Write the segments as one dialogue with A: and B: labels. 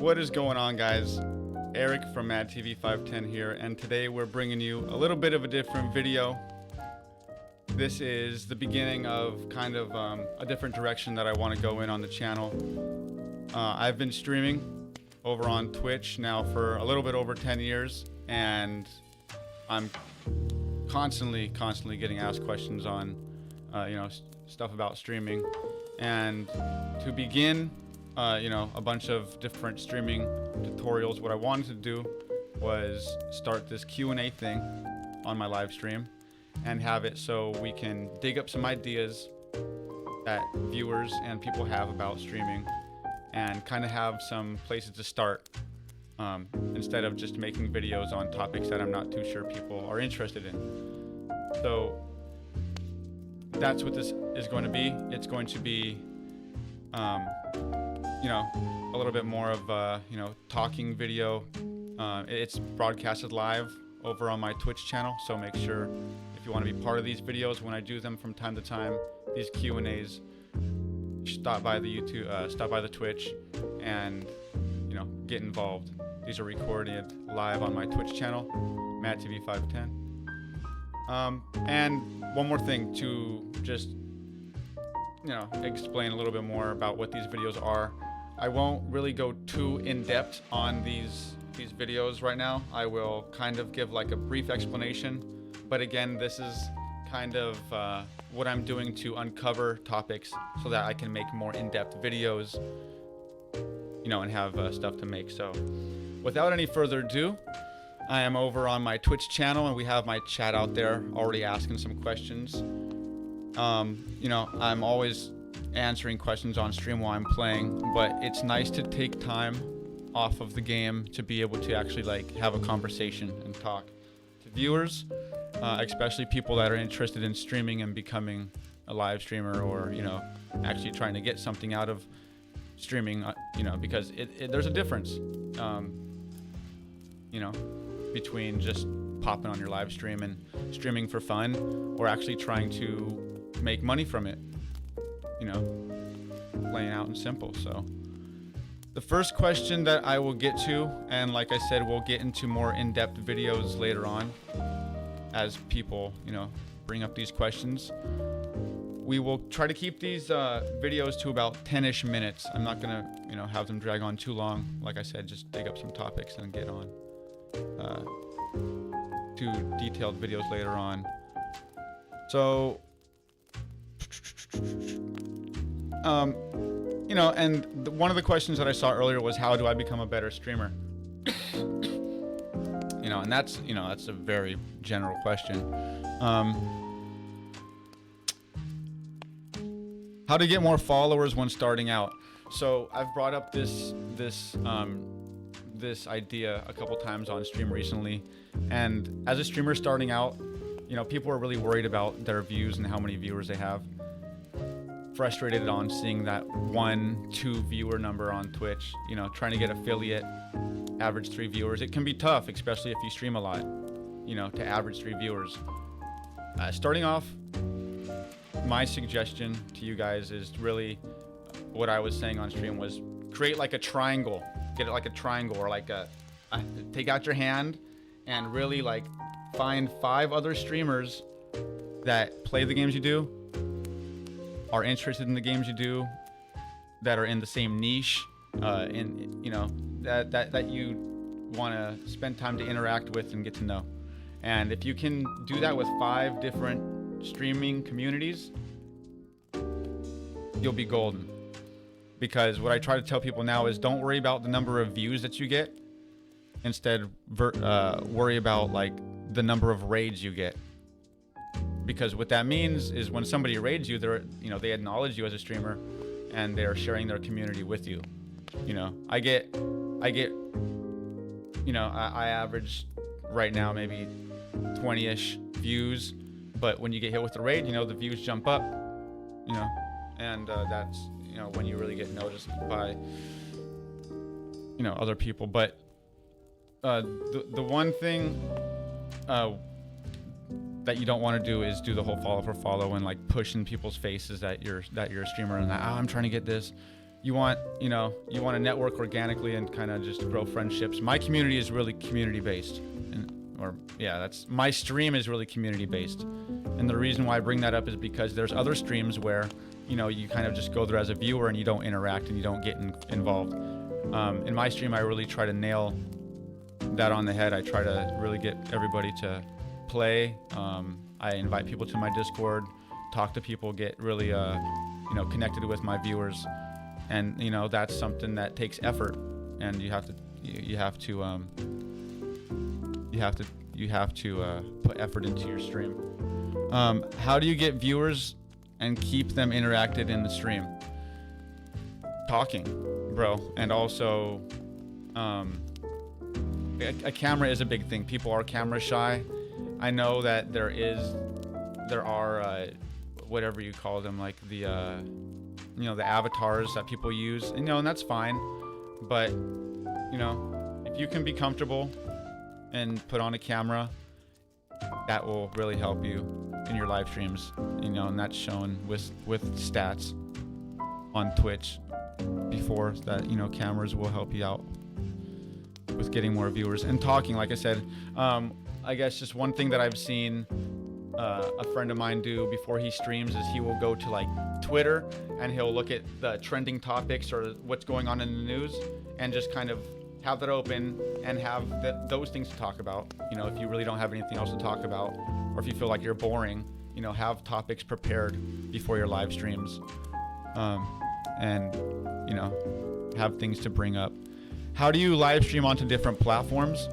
A: What is going on, guys? Eric from MadTV510 here, and today we're bringing you a little bit of a different video. This is the beginning of kind of a different direction that I want to go in on the channel. I've been streaming over on Twitch now for a little bit over 10 years, and I'm constantly getting asked questions on, stuff about streaming. And to begin, a bunch of different streaming tutorials, what I wanted to do was start this Q&A thing on my live stream and have it so we can dig up some ideas that viewers and people have about streaming and kind of have some places to start instead of just making videos on topics that I'm not too sure people are interested in. So that's what this is going to be. It's going to be a little bit more of a, talking video. It's broadcasted live over on my Twitch channel, so make sure if you want to be part of these videos when I do them from time to time, these Q&As, stop by the YouTube, stop by the Twitch, and get involved. These are recorded live on my Twitch channel, MadTV510. And one more thing to just explain a little bit more about what these videos are. I won't really go too in-depth on these videos right now. I will kind of give like a brief explanation, but again, this is kind of what I'm doing to uncover topics so that I can make more in-depth videos, and have stuff to make. So without any further ado, I am over on my Twitch channel and we have my chat out there already asking some questions. I'm always answering questions on stream while I'm playing, but it's nice to take time off of the game to be able to actually have a conversation and talk to viewers, especially people that are interested in streaming and becoming a live streamer, or actually trying to get something out of streaming, because there's a difference between just popping on your live stream and streaming for fun, or actually trying to make money from it, laying out and simple. So the first question that I will get to, and like I said, we'll get into more in-depth videos later on as people bring up these questions. We will try to keep these videos to about 10-ish minutes. I'm not gonna have them drag on too long. Like I said, just dig up some topics and get on to detailed videos later on. So and one of the questions that I saw earlier was, how do I become a better streamer? And that's a very general question. How to get more followers when starting out. So I've brought up this idea a couple times on stream recently, and as a streamer starting out, people are really worried about their views and how many viewers they have. Frustrated on seeing that 1-2 viewer number on Twitch, trying to get affiliate, average 3 viewers. It can be tough, especially if you stream a lot, to average 3 viewers. Starting off, my suggestion to you guys is really what I was saying on stream was create like a triangle. Get it like a triangle, or like take out your hand and really find 5 other streamers that play the games you do, are interested in the games you do, that are in the same niche, that you want to spend time to interact with and get to know. And if you can do that with 5 different streaming communities, you'll be golden. Because what I try to tell people now is, don't worry about the number of views that you get. Instead, worry about the number of raids you get. Because what that means is when somebody raids you, they acknowledge you as a streamer, and they're sharing their community with you. I average right now maybe 20-ish views, but when you get hit with the raid, the views jump up, and that's when you really get noticed by other people. But the one thing that you don't want to do is do the whole follow for follow and push in people's faces that you're a streamer and that, I'm trying to get this. you want to network organically and kind of just grow friendships. My community is really community based, that's my stream is really community based. And the reason why I bring that up is because there's other streams where you kind of just go there as a viewer and you don't interact and you don't get involved. In my stream, I really try to nail that on the head. I try to really get everybody to play. I invite people to my Discord, talk to people, get really connected with my viewers, and that's something that takes effort, and you have to put effort into your stream. How do you get viewers and keep them interacted in the stream? Talking, bro. And also a camera is a big thing. People are camera shy. I know that there are whatever you call them, like the the avatars that people use, and that's fine, but if you can be comfortable and put on a camera, that will really help you in your live streams, and that's shown with stats on Twitch before that. Cameras will help you out with getting more viewers. And talking, like I said, I guess just one thing that I've seen a friend of mine do before he streams is he will go to like Twitter and he'll look at the trending topics or what's going on in the news and just kind of have that open and have those things to talk about. If you really don't have anything else to talk about, or if you feel like you're boring, have topics prepared before your live streams, and have things to bring up. How do you live stream onto different platforms?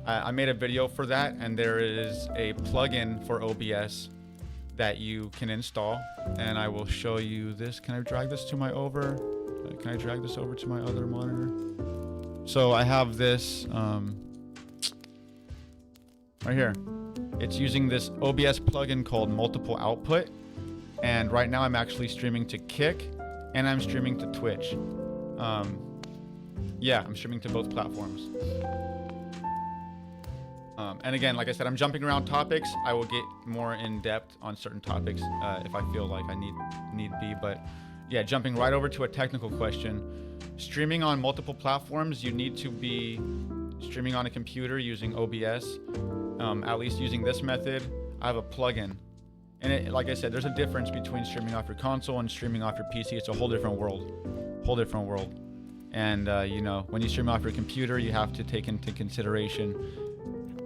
A: I made a video for that, and there is a plugin for OBS that you can install, and I will show you this. Can I drag this to my over? Can I drag this over to my other monitor? So I have this right here. It's using this OBS plugin called Multiple Output, and right now I'm actually streaming to Kick, and I'm streaming to Twitch. I'm streaming to both platforms. And again, like I said, I'm jumping around topics. I will get more in depth on certain topics if I feel like I need be. But yeah, jumping right over to a technical question. Streaming on multiple platforms, you need to be streaming on a computer using OBS, at least using this method. I have a plugin. And like I said, there's a difference between streaming off your console and streaming off your PC. It's a whole different world. And when you stream off your computer, you have to take into consideration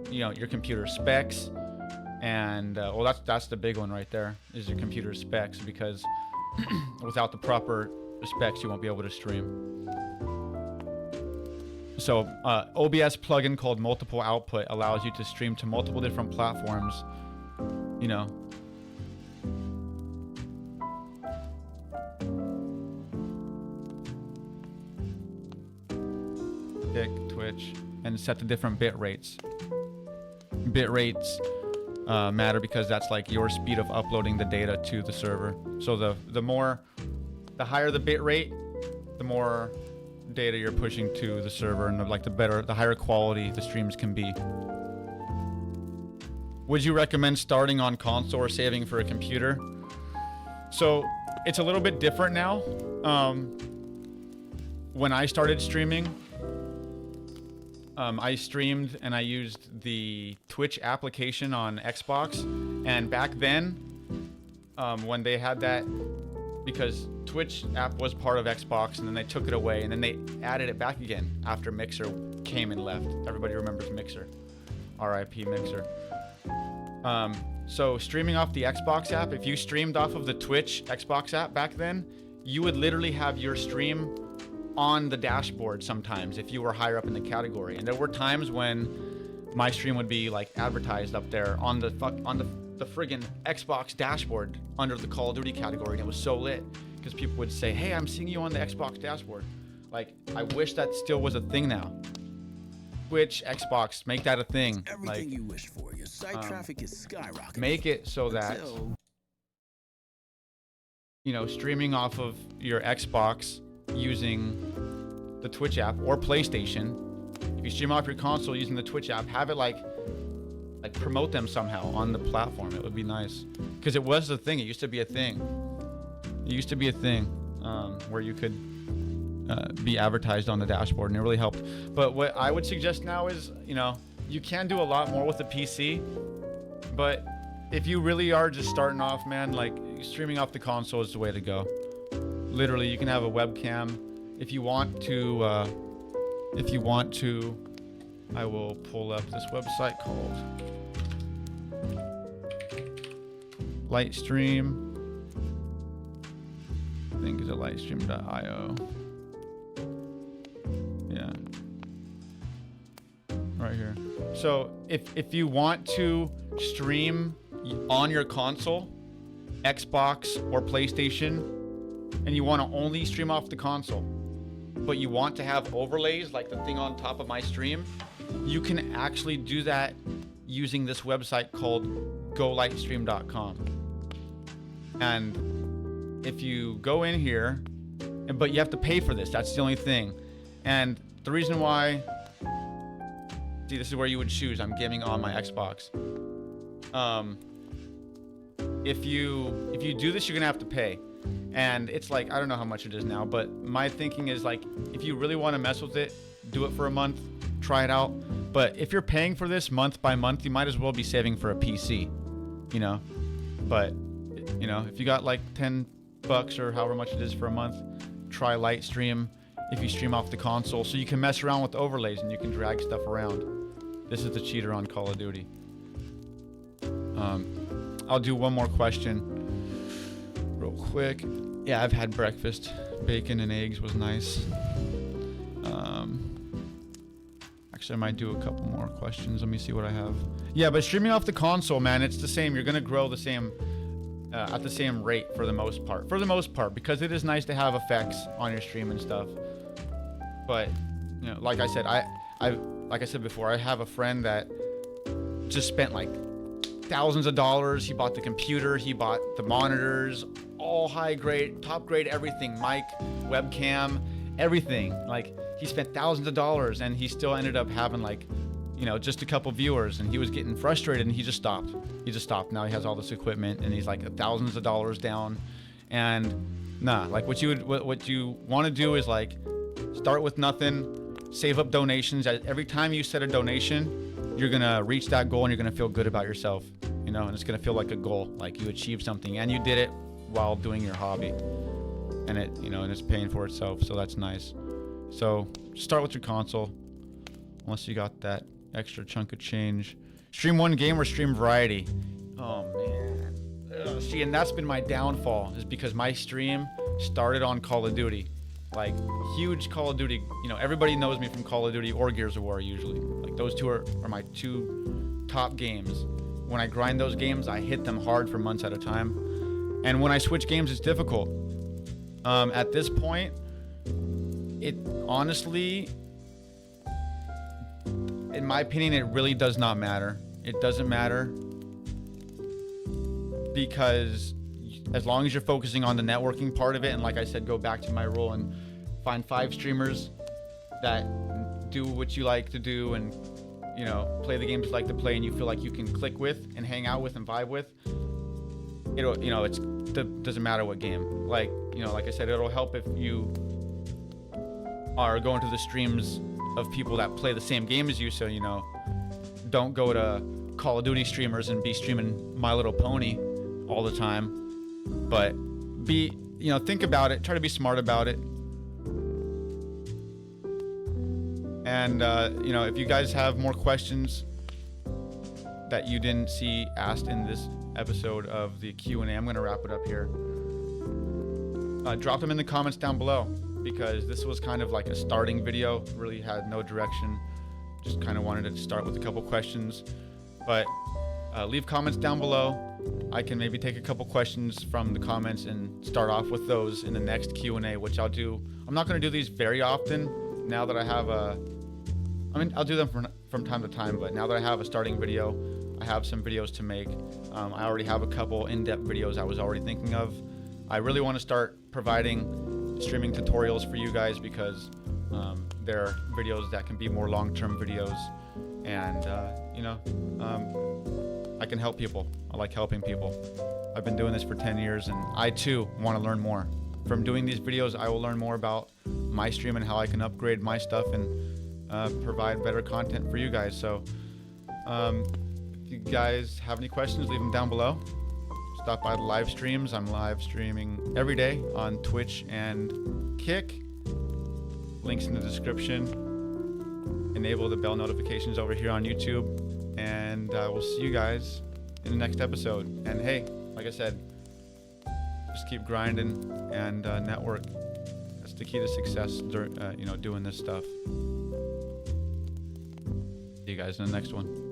A: your computer specs, and that's the big one right there, is your computer specs, because without the proper specs you won't be able to stream. So OBS plugin called Multiple Output allows you to stream to multiple different platforms. Twitch, and set the different bit rates. Bit rates matter because that's like your speed of uploading the data to the server. So the higher the bit rate, the more data you're pushing to the server, and the higher quality the streams can be. Would you recommend starting on console or saving for a computer? So it's a little bit different now. When I started streaming, I streamed and I used the Twitch application on Xbox, and back then, when they had that, because Twitch app was part of Xbox and then they took it away and then they added it back again after Mixer came and left. Everybody remembers Mixer. RIP Mixer. So streaming off the Xbox app, if you streamed off of the Twitch Xbox app back then, you would literally have your stream on the dashboard sometimes if you were higher up in the category. And there were times when my stream would be like advertised up there on the friggin' Xbox dashboard under the Call of Duty category, and it was so lit because people would say, "Hey, I'm seeing you on the Xbox dashboard." Like, I wish that still was a thing now. Twitch, Xbox, make that a thing.
B: Everything you wish for. Your site traffic is skyrocketing.
A: Make it so that streaming off of your Xbox using the Twitch app or PlayStation, if you stream off your console using the Twitch app, have it like promote them somehow on the platform. It would be nice, because it was a thing. It used to be a thing. Where you could be advertised on the dashboard, and it really helped. But what I would suggest now is, you can do a lot more with the PC, but if you really are just starting off, man, like streaming off the console is the way to go. Literally, you can have a webcam if you want to. I will pull up this website called Lightstream. I think it's a lightstream.io. Yeah. Right here. So if you want to stream on your console, Xbox or PlayStation, and you want to only stream off the console, but you want to have overlays like the thing on top of my stream, you can actually do that using this website called golightstream.com. And if you go in here, but you have to pay for this, that's the only thing. And the reason why, see, this is where you would choose. I'm gaming on my Xbox. If you do this, you're gonna have to pay. And it's like, I don't know how much it is now, but my thinking is like, if you really want to mess with it, do it for a month, try it out. But if you're paying for this month by month, you might as well be saving for a PC, But, if you got like $10 or however much it is for a month, try Lightstream if you stream off the console, so you can mess around with overlays and you can drag stuff around. This is the cheater on Call of Duty. I'll do one more question real quick. Yeah, I've had breakfast. Bacon and eggs was nice. Actually, I might do a couple more questions. Let me see what I have. Yeah, but streaming off the console, man, it's the same. You're gonna grow the same at the same rate for the most part. Because it is nice to have effects on your stream and stuff. But like I said, like I said before, I have a friend that just spent like thousands of dollars. He bought the computer, he bought the monitors, all high grade, top grade, everything, mic, webcam, everything. Like, he spent thousands of dollars and he still ended up having like, just a couple viewers, and he was getting frustrated and he just stopped. Now he has all this equipment and he's like thousands of dollars down. And like what you want to do is like start with nothing, save up donations. Every time you set a donation, you're gonna reach that goal and you're gonna feel good about yourself, and it's gonna feel like a goal, like you achieved something and you did it while doing your hobby, and and it's paying for itself. So that's nice. So start with your console, unless you got that extra chunk of change. Stream one game or stream variety. Oh man. See, and that's been my downfall, is because my stream started on Call of Duty. Like, huge Call of Duty, everybody knows me from Call of Duty or Gears of War usually. Like, those two are my two top games. When I grind those games, I hit them hard for months at a time. And when I switch games, it's difficult. At this point, it honestly, in my opinion, it really does not matter. It doesn't matter, because as long as you're focusing on the networking part of it, and like I said, go back to my rule and find 5 streamers that do what you like to do and play the games you like to play, and you feel like you can click with and hang out with and vibe with. It doesn't matter what game. Like I said, it'll help if you are going to the streams of people that play the same game as you, so don't go to Call of Duty streamers and be streaming My Little Pony all the time. But think about it, try to be smart about it. And if you guys have more questions that you didn't see asked in this episode of the Q&A, I'm going to wrap it up here. Drop them in the comments down below, because this was kind of like a starting video, really had no direction, just kind of wanted to start with a couple questions. But leave comments down below. I can maybe take a couple questions from the comments and start off with those in the next Q&A, which I'll do. I'm not going to do these very often now that I have I'll do them from time to time, but now that I have a starting video, I have some videos to make. I already have a couple in-depth videos I was already thinking of. I really want to start providing streaming tutorials for you guys, because they're videos that can be more long-term videos, and I can help people. I like helping people. I've been doing this for 10 years, and I too want to learn more. From doing these videos, I will learn more about my stream and how I can upgrade my stuff and provide better content for you guys. So if you guys have any questions, leave them down below. Stop by the live streams. I'm live streaming every day on Twitch and Kick. Links in the description. Enable the bell notifications over here on YouTube. And we'll see you guys in the next episode. And hey, like I said, just keep grinding and network. That's the key to success, doing this stuff. See you guys in the next one.